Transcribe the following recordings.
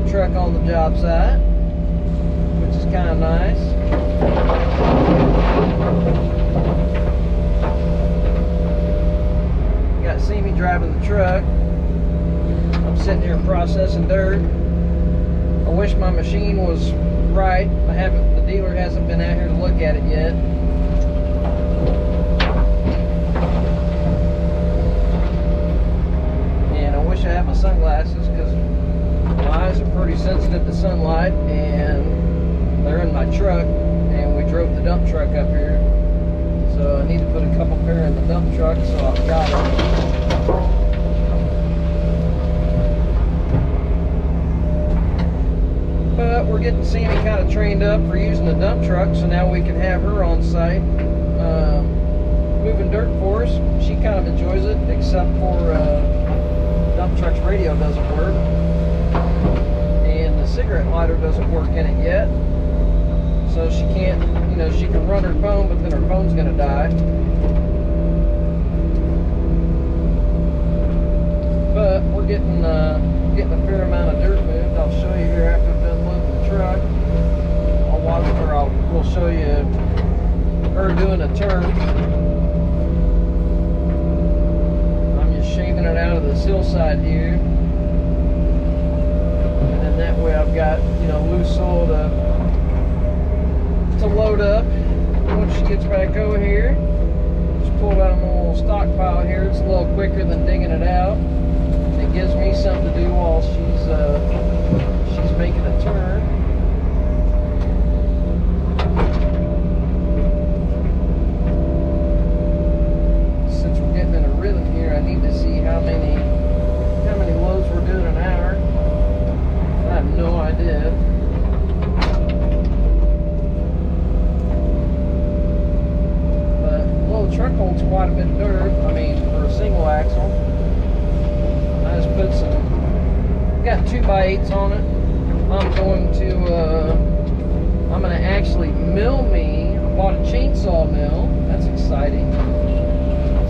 dump truck on the job site, which is kind of nice. Got Sammie driving the truck. I'm sitting here processing dirt. I wish my machine was right. The dealer hasn't been out here to look at it yet. And I wish I had my sunglasses because my eyes are pretty sensitive to sunlight, and they're in my truck, and we drove the dump truck up here. So I need to put a couple pair in the dump truck, so I've got them. But we're getting Sammie kind of trained up for using the dump truck, so now we can have her on site moving dirt for us. She kind of enjoys it, except for dump truck's radio doesn't work, and the cigarette lighter doesn't work in it yet. So she can't, she can run her phone, but then her phone's gonna die. But we're getting a fair amount of dirt moved. I'll show you here after I've done loading the truck. We'll show you her doing a turn. I'm just shaving it out of this hillside here, and then that way I've got loose soil to load up. Once she gets back over here, just pull it out of my little stockpile here. It's a little quicker than digging it out. It gives me something to do while she's making a turn. Since we're getting in a rhythm here, I need to see how many loads we're doing an hour. I have no idea. The truck holds quite a bit of dirt. For a single axle. I just put got 2x8s on it. I'm going to actually mill me. I bought a chainsaw mill. That's exciting.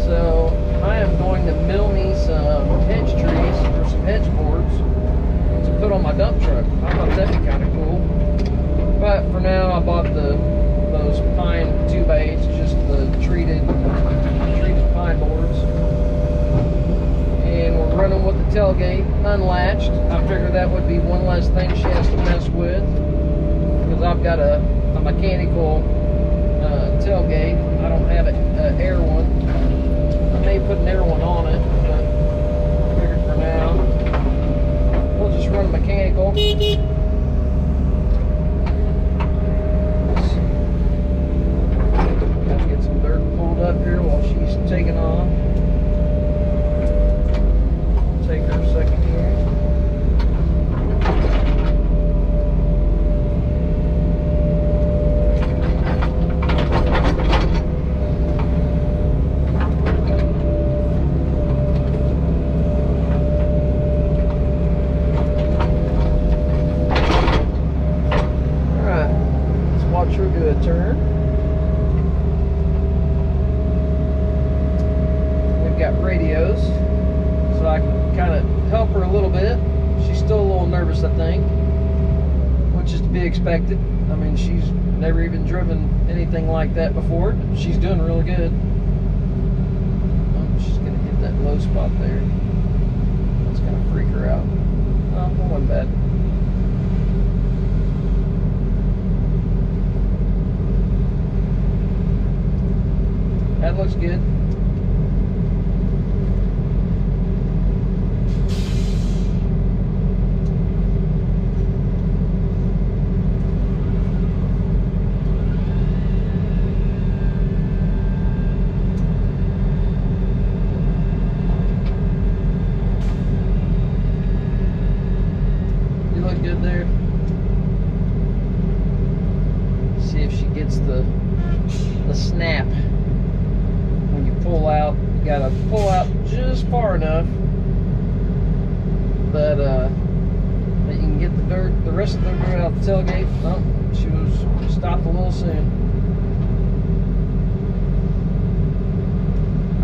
So I am going to mill me some hedge trees or some hedge boards to put on my dump truck. I thought that'd be kind of cool. But for now, I bought those pine 2x8s, just the treated pine boards, and we're running with the tailgate unlatched. I figured that would be one less thing she has to mess with, because I've got a mechanical tailgate. I don't have an air one. I may put an air one on it, but I figured for now we'll just run mechanical. Up here while she's taking off. Take her a second here. Alright, let's watch her do a turn. Got radios, so I can kind of help her a little bit. She's still a little nervous, I think, which is to be expected. She's never even driven anything like that before. She's doing really good. She's gonna hit that low spot there. That's gonna freak her out. Oh, that wasn't bad. That looks good. Good there. See if she gets the snap. When you pull out, you gotta pull out just far enough that you can get the rest of the dirt out the tailgate. Oh, she was stopped a little soon.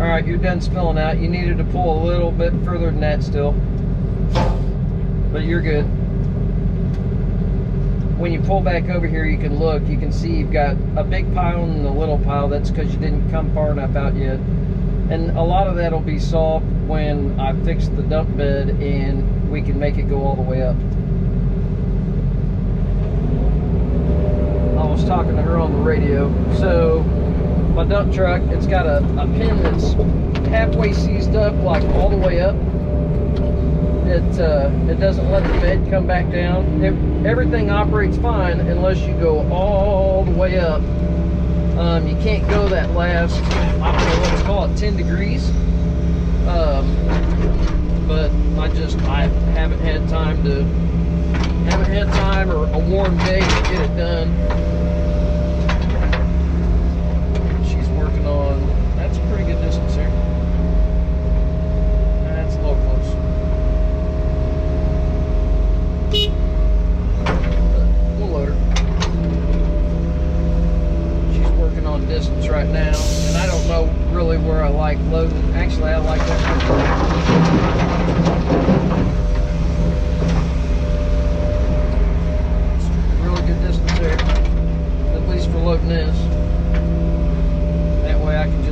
All right, you're done spilling out. You needed to pull a little bit further than that still, but you're good. when you pull back over here, you can look. You can see you've got a big pile and a little pile. That's because you didn't come far enough out yet. And a lot of that will be solved when I fix the dump bed and we can make it go all the way up. I was talking to her on the radio. So my dump truck, it's got a pin that's halfway seized up, like all the way up. It doesn't let the bed come back down. Everything operates fine unless you go all the way up. You can't go that last, I don't know, let's call it 10 degrees. But I haven't had time or a warm day to get it done. She's working on, that's a pretty good distance here. That's a little close. We'll load her. She's working on distance right now, and I don't know really where I like loading. Actually, I like that. Really good distance there, at least for loading this. That way I can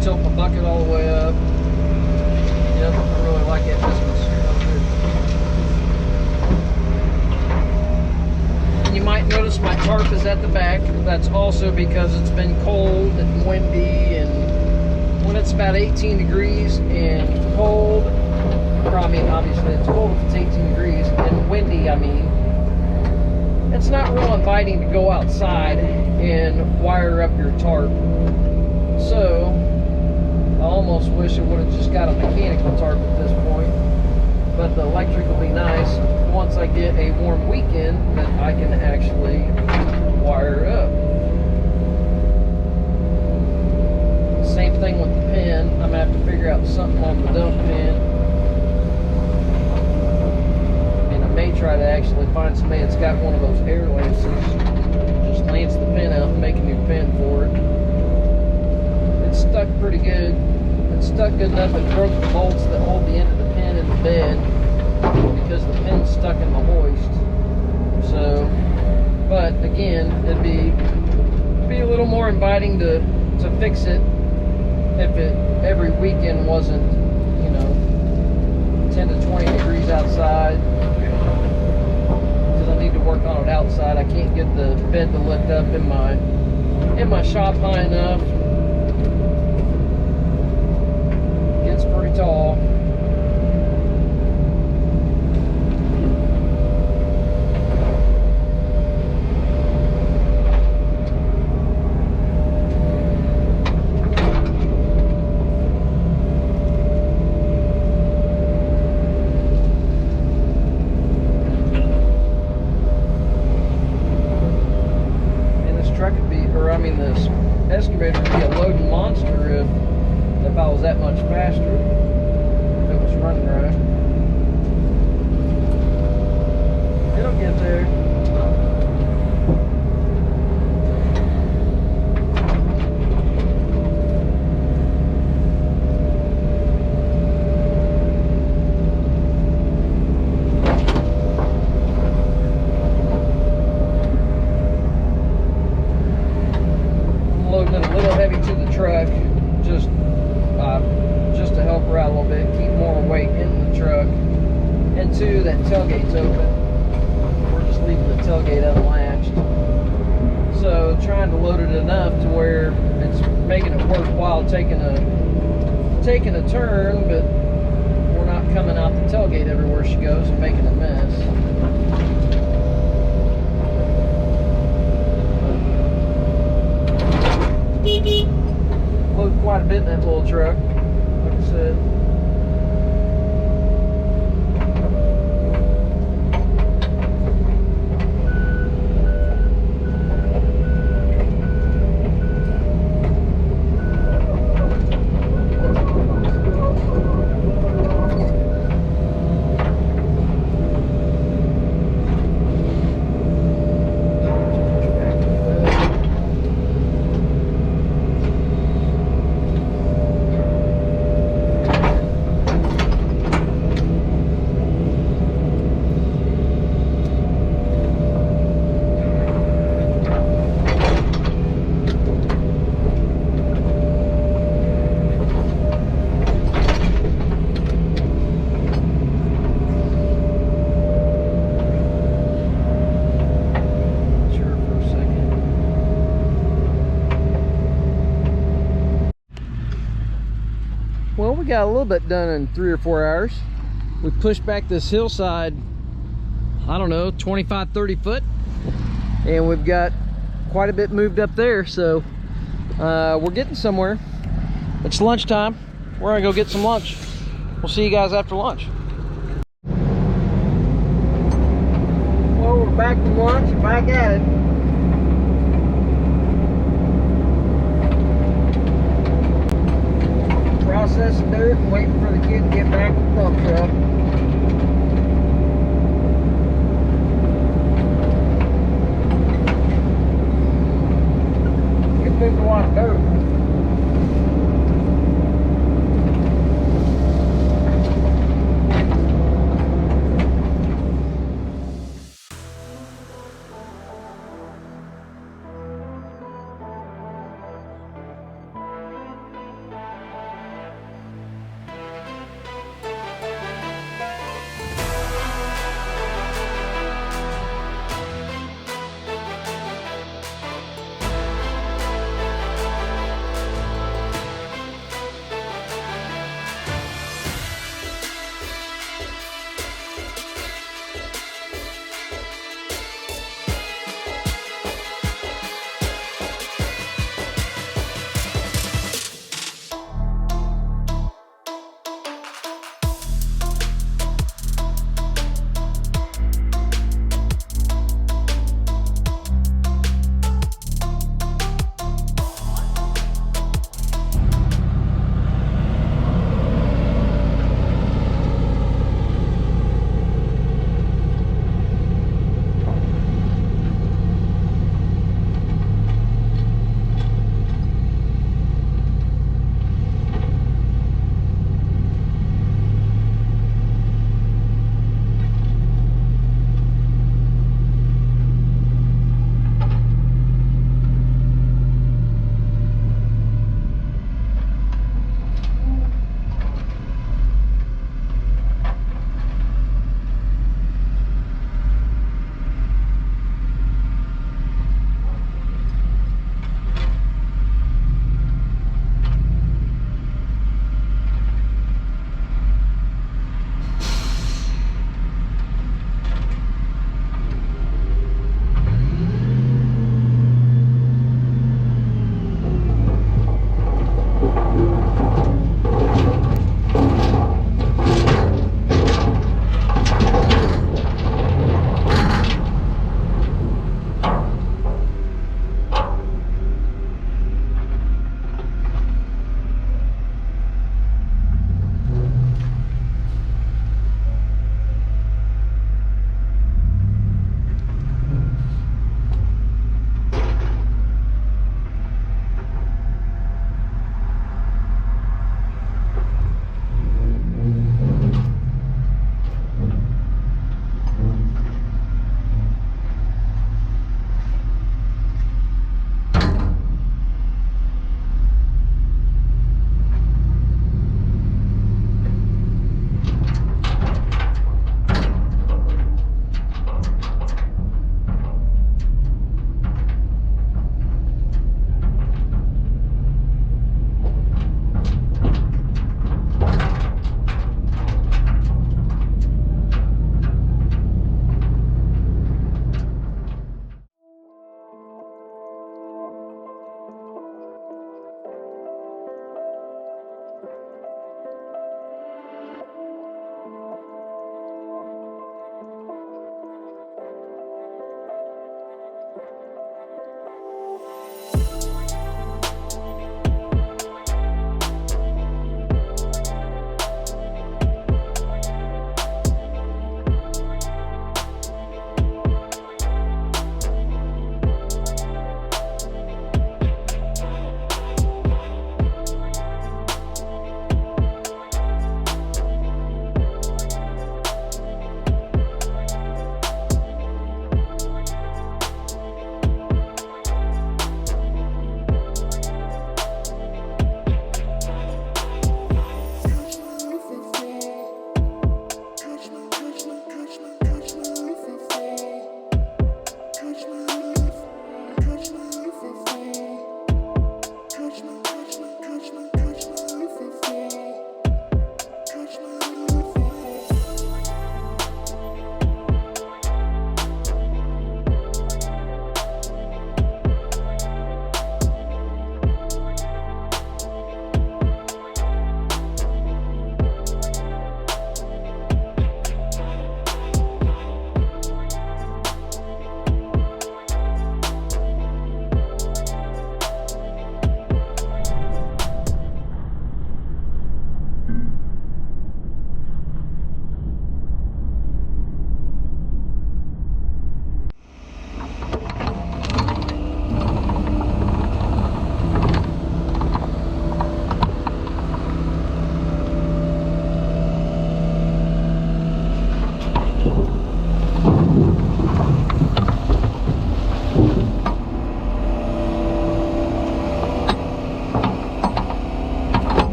tilt my bucket all the way up. Yep, I really like that distance. You might notice my tarp is at the back. That's also because it's been cold and windy, and when it's about 18 degrees and cold, or I mean obviously it's cold if it's 18 degrees, and windy, I mean, it's not real inviting to go outside and wire up your tarp. So I almost wish I would have just got a mechanical tarp at this point, but the electric will be nice once I get a warm weekend that I can actually wire up. Same thing with the pin. I'm going to have to figure out something on the dump pin. And I may try to actually find somebody that's got one of those air lances. Just lance the pin out and make a new pin for it. It's stuck pretty good. It's stuck good enough it broke the bolts that hold the end of the pin in the bed, because the pin's stuck in the hoist. So, but again, it'd be a little more inviting to fix it if it every weekend wasn't, 10 to 20 degrees outside, because I need to work on it outside. I can't get the bed to lift up in my shop high enough. It gets pretty tall. This excavator would be a loading monster if I was that much faster, if it was running right. It'll get there. That tailgate's open. We're just leaving the tailgate unlatched. So trying to load it enough to where it's making it worthwhile taking a turn, but we're not coming out the tailgate everywhere she goes and making a mess. Load quite a bit in that little truck, like I said. got a little bit done in 3 or 4 hours. We pushed back this hillside, I don't know, 25, 30 foot. And we've got quite a bit moved up there. So we're getting somewhere. It's lunchtime. We're gonna go get some lunch. We'll see you guys after lunch. Well, we're back from lunch, back at it. Processing dirt and waiting for the kid to get back with the dump truck. It moved a lot of dirt.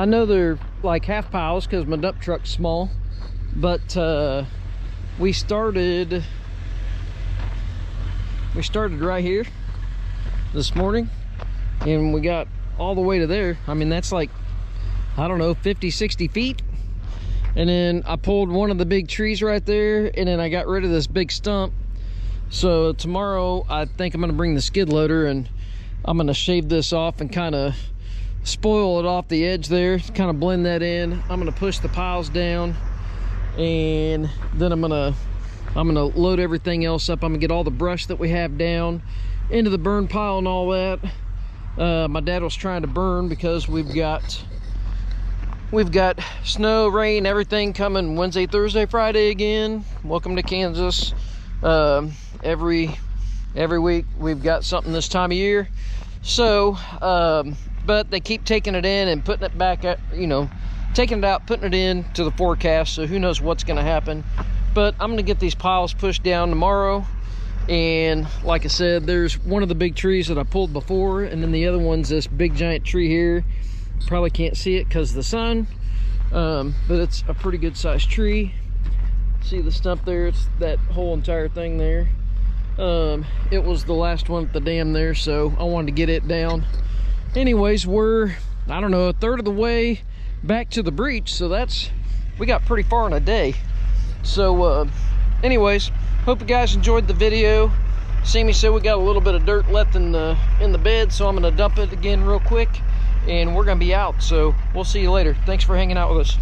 I know they're like half piles because my dump truck's small, but we started right here this morning, and we got all the way to there. I mean, that's like, I don't know, 50-60 feet. And then I pulled one of the big trees right there, and then I got rid of this big stump. So tomorrow I think I'm gonna bring the skid loader and I'm gonna shave this off and kind of spoil it off the edge there, kind of blend that in. I'm gonna push the piles down, and then I'm gonna load everything else up. I'm gonna get all the brush that we have down into the burn pile and all that. My dad was trying to burn because we've got snow, rain, everything coming Wednesday, Thursday, Friday again. Welcome to Kansas. Every week we've got something this time of year. So but they keep taking it in and putting it back at, you know, taking it out, putting it in to the forecast. So who knows what's going to happen. But I'm going to get these piles pushed down tomorrow. And like I said, there's one of the big trees that I pulled before, and then the other one's this big giant tree here. Probably can't see it because of the sun, but it's a pretty good sized tree. See the stump there? It's that whole entire thing there. It was the last one at the dam there, so I wanted to get it down. Anyways, we're, I don't know, a third of the way back to the breach, so we got pretty far in a day. So anyways, hope you guys enjoyed the video. Sammie said we got a little bit of dirt left in the bed, so I'm gonna dump it again real quick, and we're gonna be out. So we'll see you later. Thanks for hanging out with us.